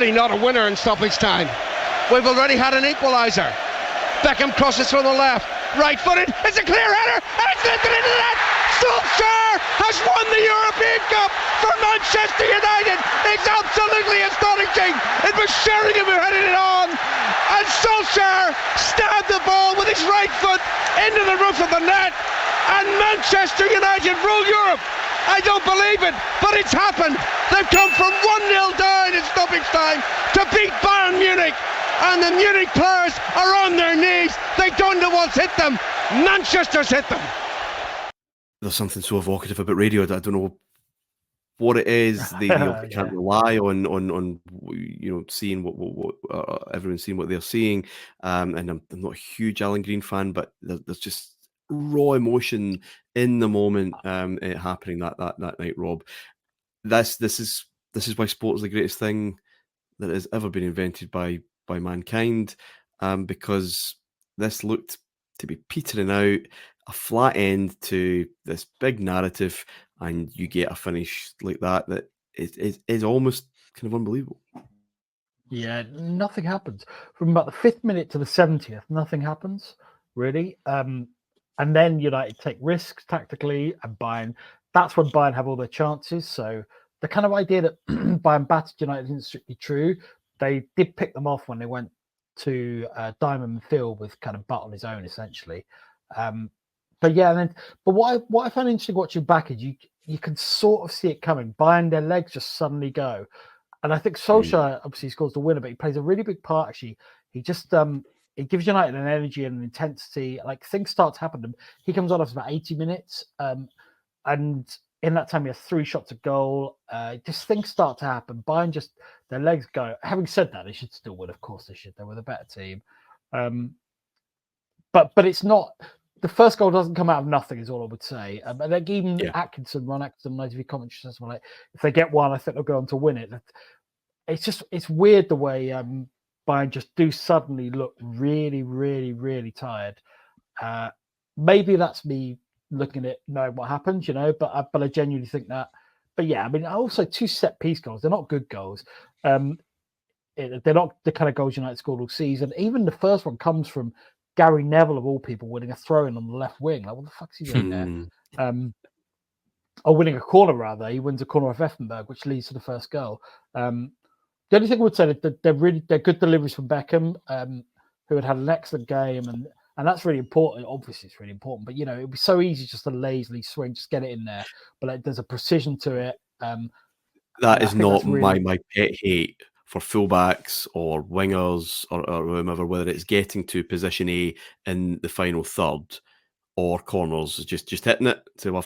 surely not a winner in stoppage time. We've already had an equaliser. Beckham crosses from the left, right-footed, it's a clear header, and it's lifted into the net! Solskjær has won the European Cup for Manchester United! It's absolutely astonishing! It was Sheringham who headed it on, and Solskjær stabbed the ball with his right foot into the roof of the net, and Manchester United rule Europe! I don't believe it, but it's happened! They've come from 1-0 down in stoppage time to beat Bayern Munich! And the Munich players are on their knees. They don't know what's hit them. Manchester's hit them. There's something so evocative about radio that I don't know what it is. They can't rely on seeing what everyone's seeing what they're seeing. And I'm not a huge Alan Green fan, but there's just raw emotion in the moment happening that night, Rob. This is why sport is the greatest thing that has ever been invented by mankind, because this looked to be petering out, a flat end to this big narrative, and you get a finish like that is almost kind of unbelievable. Yeah, nothing happens. From about the 5th minute to the 70th, nothing happens, really. And then United take risks tactically, and Bayern, that's when Bayern have all their chances. So the kind of idea that Bayern battered United isn't strictly true. They did pick them off when they went to Diamond Field with kind of Butt on his own, essentially. But what I found interesting watching back is you can sort of see it coming. Bayern, their legs just suddenly go. And I think Solskjær obviously scores the winner, but he plays a really big part, actually. He just it gives United an energy and an intensity. Like, things start to happen to him. He comes on after about 80 minutes. And in that time, he has 3 shots at goal. Just things start to happen. Bayern just, their legs go. Having said that, they should still win. Of course they should. They're with a better team. But it's not, the first goal doesn't come out of nothing, is all I would say. And like even Ron Atkinson, ITV commentary says, well, like, if they get one, I think they'll go on to win it. It's weird the way Bayern just do suddenly look really, really, really tired. Maybe that's me looking at knowing what happened, but I genuinely think that. But yeah, I mean, also 2 set piece goals. They're not good goals. They're not the kind of goals United scored all season. Even the first one comes from Gary Neville, of all people, winning a throw-in on the left wing. Like, what the fuck's he doing there? Or winning a corner, rather. He wins a corner off Effenberg, which leads to the first goal. The only thing I would say that they're good deliveries from Beckham, who had an excellent game, and that's really important. Obviously, it's really important, but it'd be so easy just to lazily swing, just get it in there. But like, there's a precision to it. That is not really my pet hate for fullbacks or wingers or whomever, whether it's getting to position A in the final third or corners, just hitting it. So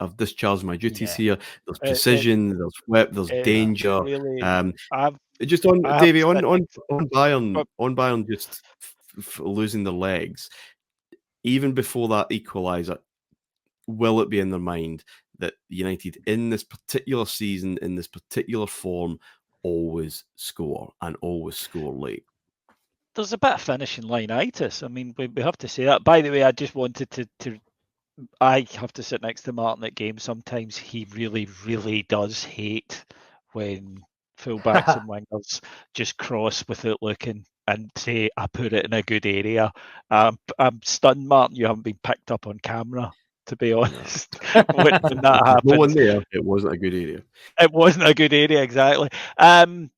I've discharged my duties here. There's precision, there's whip, there's danger. Really, just on Davey, on Bayern just losing their legs, even before that equaliser, will it be in their mind that United in this particular season, in this particular form, always score and always score late? There's a bit of finishing line-itis. I mean, we have to say that. By the way, I just wanted to I have to sit next to Martin at games. Sometimes he really, really does hate when fullbacks and wingers just cross without looking and say, I put it in a good area. I'm stunned, Martin, you haven't been picked up on camera, to be honest. when that happened. No one there. It wasn't a good area. It wasn't a good area, exactly. I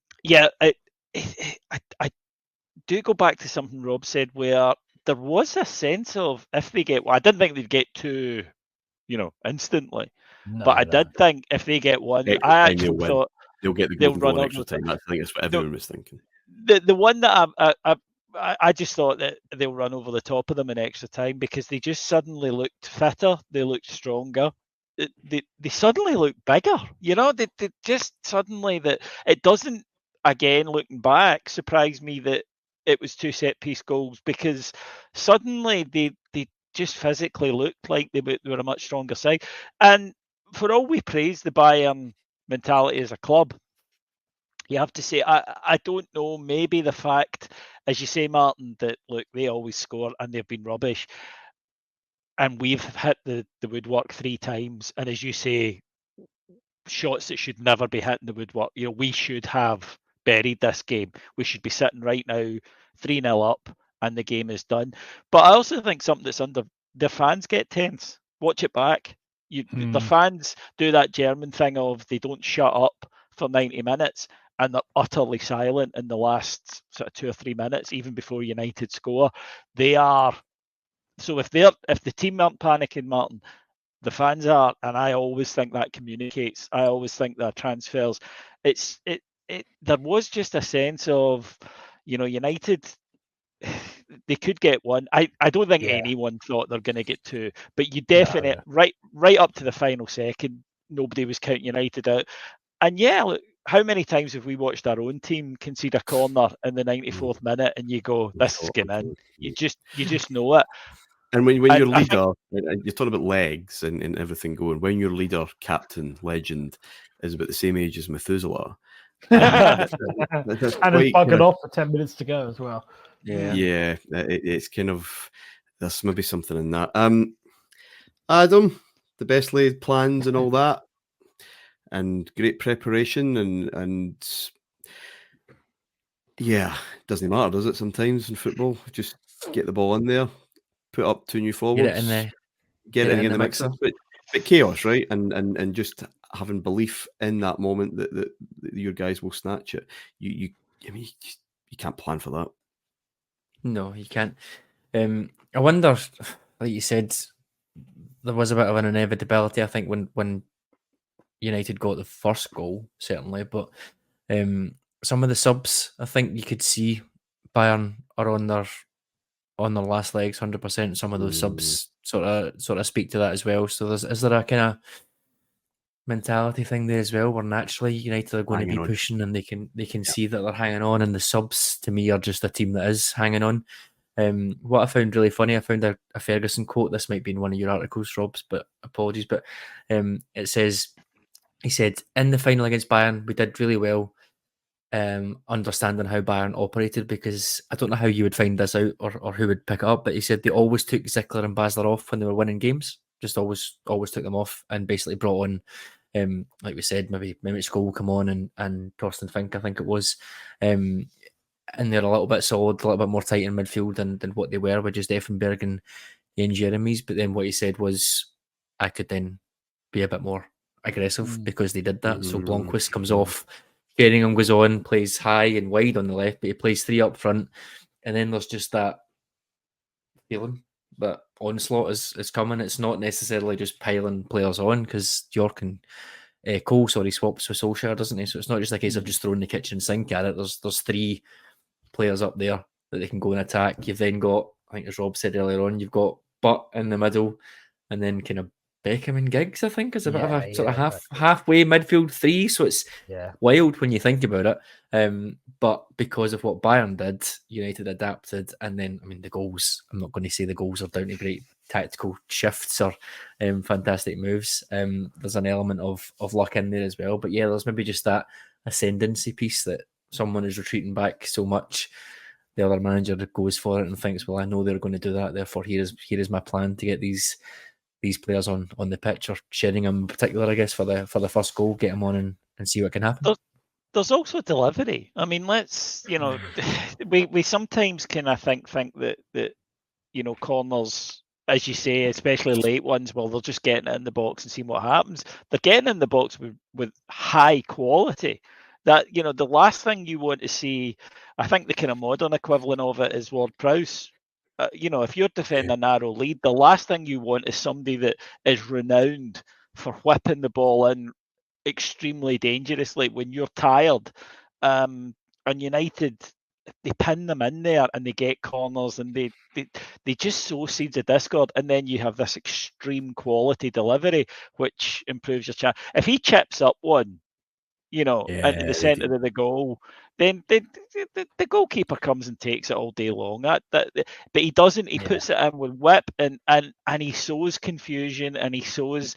do go back to something Rob said, where there was a sense of, if they get, I didn't think they'd get 2, instantly. But I did think if they get 1, I actually thought they'll get the goal in extra time. I think that's what everyone was thinking. The one that I just thought that they'll run over the top of them in extra time, because they just suddenly looked fitter, they looked stronger, they suddenly looked bigger. They just suddenly, that it doesn't, again looking back, surprise me that it was 2 set piece goals, because suddenly they just physically looked like they were a much stronger side. And for all we praise the Bayern mentality as a club, you have to say, I don't know, maybe the fact, as you say, Martin, that look, they always score and they've been rubbish, and we've hit the woodwork 3 times, and as you say, shots that should never be hitting the woodwork. We should have buried this game. We should be sitting right now 3-0 up and the game is done. But I also think something that's under the fans get tense. Watch it back. The fans do that German thing of they don't shut up for 90 minutes and they're utterly silent in the last sort of 2 or 3 minutes, even before United score. They are. So if the team aren't panicking, Martin, the fans are, and I always think that communicates. I always think that transfers. There was just a sense of, United. They could get one. I don't think anyone thought they're going to get two, but you definitely right up to the final second, nobody was counting United out. And look, how many times have we watched our own team concede a corner in the 94th minute, and you go, "This is going in." You just know it. And when your leader, and you're talking about legs and everything going, when your leader, captain, legend, is about the same age as Methuselah, and is bugging off for 10 minutes to go as well. Yeah, it's kind of, there's maybe something in that. Adam, the best laid plans and all that, and great preparation, and doesn't matter, does it? Sometimes in football, just get the ball in there, put up 2 new forwards, get it in the mix, but chaos, right? And just having belief in that moment that your guys will snatch it. You can't plan for that. No, you can't. I wonder, like you said, there was a bit of an inevitability, I think, when United got the first goal, certainly. But some of the subs, I think you could see Bayern are on their last legs, 100%. Some of those subs sort of speak to that as well. So is there a kind of mentality thing there as well, where naturally United are going to be pushing, and they can see that they're hanging on, and the subs to me are just a team that is hanging on. What I found really funny, I found a Ferguson quote. This might be in one of your articles, Robs, but apologies. But it says, he said, in the final against Bayern, we did really well, understanding how Bayern operated, because I don't know how you would find this out or who would pick it up, but he said they always took Zickler and Basler off when they were winning games. Just always took them off and basically brought on, like we said, maybe Scholl will come on and Torsten Fink, I think it was. And they're a little bit solid, a little bit more tight in midfield than what they were with just Effenberg and Jens Jeremies. But then what he said was, I could then be a bit more aggressive because they did that. So Blomqvist comes off, Sheringham goes on, plays high and wide on the left, but he plays 3 up front. And then there's just that feeling that onslaught is coming. It's not necessarily just piling players on, because York and Cole swaps with Solskjær, doesn't he? So it's not just a case of just throwing the kitchen sink at it. There's 3 players up there that they can go and attack. You've then got, I think as Rob said earlier on, you've got Butt in the middle, and then kind of Beckham and Giggs, I think, is a bit of a sort of halfway midfield 3. So it's wild when you think about it. But because of what Bayern did, United adapted, and then, I mean, the goals, I'm not going to say the goals are down to great tactical shifts or fantastic moves. There's an element of luck in there as well. But yeah, there's maybe just that ascendancy piece that someone is retreating back so much, the other manager goes for it and thinks, well, I know they're going to do that, therefore here is my plan to get these players on the pitch, or Sheringham in particular, I guess, for the first goal, get them on and see what can happen. There's also delivery. I mean, let's, we sometimes kind of think that corners, as you say, especially late ones, well, they're just getting it in the box and seeing what happens. They're getting in the box with high quality. That, the last thing you want to see, I think the kind of modern equivalent of it is Ward-Prowse. If you're defending a narrow lead, the last thing you want is somebody that is renowned for whipping the ball in extremely dangerously when you're tired. And United, they pin them in there and they get corners, and they just sow seeds of discord, and then you have this extreme quality delivery which improves your chance. If he chips up one, into the centre of the goal, then the goalkeeper comes and takes it all day long. But he doesn't. He puts it in with whip, and he sows confusion, and he sows,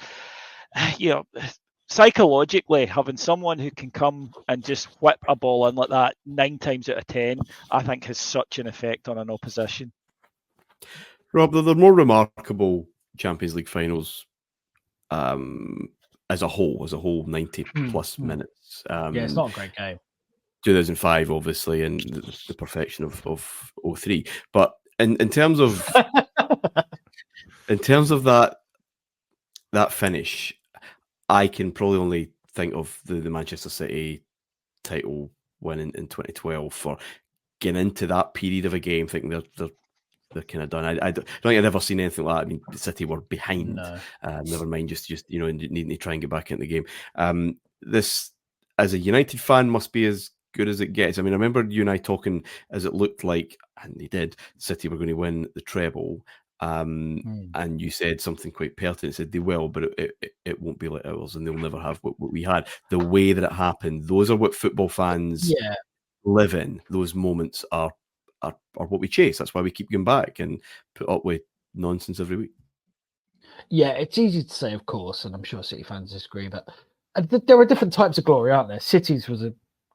psychologically, having someone who can come and just whip a ball in like that 9 times out of 10, I think has such an effect on an opposition. Rob, they're more remarkable Champions League finals as a whole 90 plus minutes. It's not a great game. 2005, obviously, and the perfection of 03. But in terms of that finish, I can probably only think of the Manchester City title win in 2012 for getting into that period of a game thinking they're kind of done. I don't think I'd ever seen anything like that. I mean, City were behind. No. Never mind, just needing to try and get back into the game. This, as a United fan, must be as good as it gets. I mean, I remember you and I talking as it looked like, and they did, City were going to win the treble. And you said something quite pertinent. Said they will, but it won't be like ours, and they'll never have what we had. The way that it happened, those are what football fans live in. Those moments are what we chase. That's why we keep going back and put up with nonsense every week. Yeah, it's easy to say, of course, and I'm sure City fans disagree, but there are different types of glory, aren't there? City's was a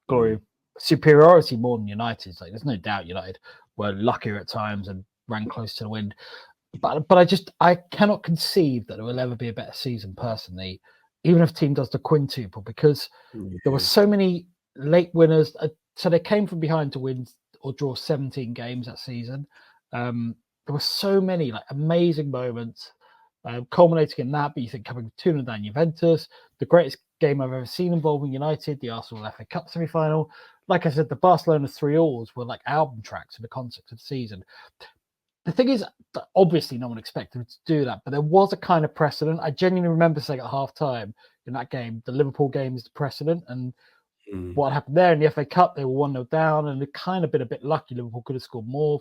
glory of superiority more than United's. Like, there's no doubt United were luckier at times and ran close to the wind. But I cannot conceive that there will ever be a better season personally, even if a team does the quintuple, because there were so many late winners. So they came from behind to win or draw 17 games that season. There were so many like amazing moments culminating in that. But you think coming 2-0 down Juventus, the greatest game I've ever seen involving United, the Arsenal FA Cup semi-final. Like I said, the Barcelona 3-alls were like album tracks in the context of the season. The thing is, obviously no one expected them to do that, but there was a kind of precedent. I genuinely remember saying at half-time in that game, the Liverpool game is the precedent, and what happened there in the FA Cup, they were 1-0 down, and they'd kind of been a bit lucky. Liverpool could have scored more,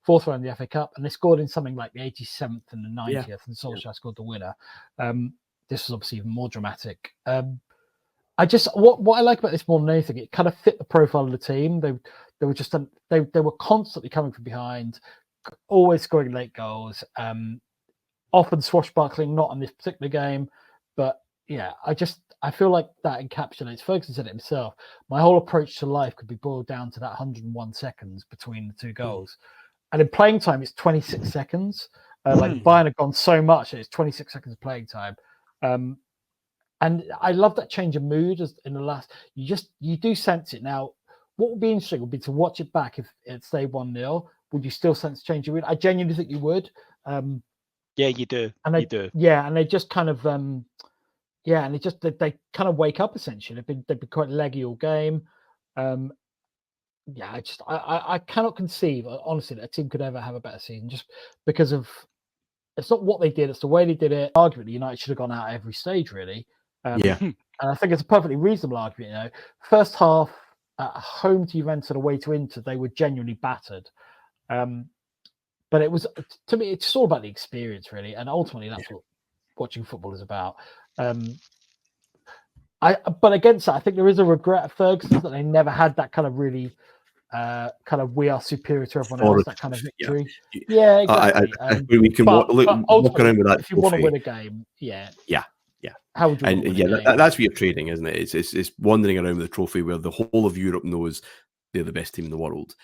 fourth round in the FA Cup, and they scored in something like the 87th and the 90th, and Solskjær scored the winner. This was obviously even more dramatic. What I like about this more than anything, it kind of fit the profile of the team. They were just they were constantly coming from behind, always scoring late goals, often swashbuckling, not in this particular game, but yeah, I feel like that encapsulates. Ferguson said it himself. My whole approach to life could be boiled down to that 101 seconds between the two goals, and in playing time, it's 26 seconds. Like Bayern had gone so much, it's 26 seconds of playing time. And I love that change of mood as in the last. You do sense it now. What would be interesting would be to watch it back if it stayed 1-0. Would you still sense change of mood? I genuinely think you would. Yeah, you do. And they, you do. Yeah, and they just kind of and they kind of wake up essentially. They've been quite leggy all game. I cannot conceive honestly that a team could ever have a better season just because of it's not what they did, it's the way they did it. Arguably, United should have gone out at every stage really. And I think it's a perfectly reasonable argument. First half at home to Juventus and away to Inter, they were genuinely battered. But it was, to me, it's all about the experience, really. And ultimately, that's what watching football is about. But against that, I think there is a regret of Ferguson that they never had that kind of really, we are superior to everyone else, that kind of victory. Yeah, exactly. We can walk around with that. If you want to win a game, how would you? And that's what you're trading, isn't it? It's wandering around with a trophy where the whole of Europe knows they're the best team in the world,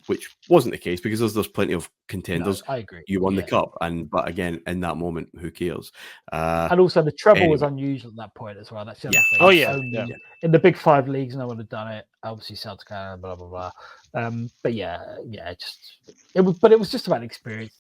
which wasn't the case because there's plenty of contenders. No, I agree. You won the cup, but again, in that moment, who cares? And also the treble was unusual at that point as well. That's the other thing. In the big five leagues, no one had done it. Obviously, Celtic, blah blah blah. But it was just about experience.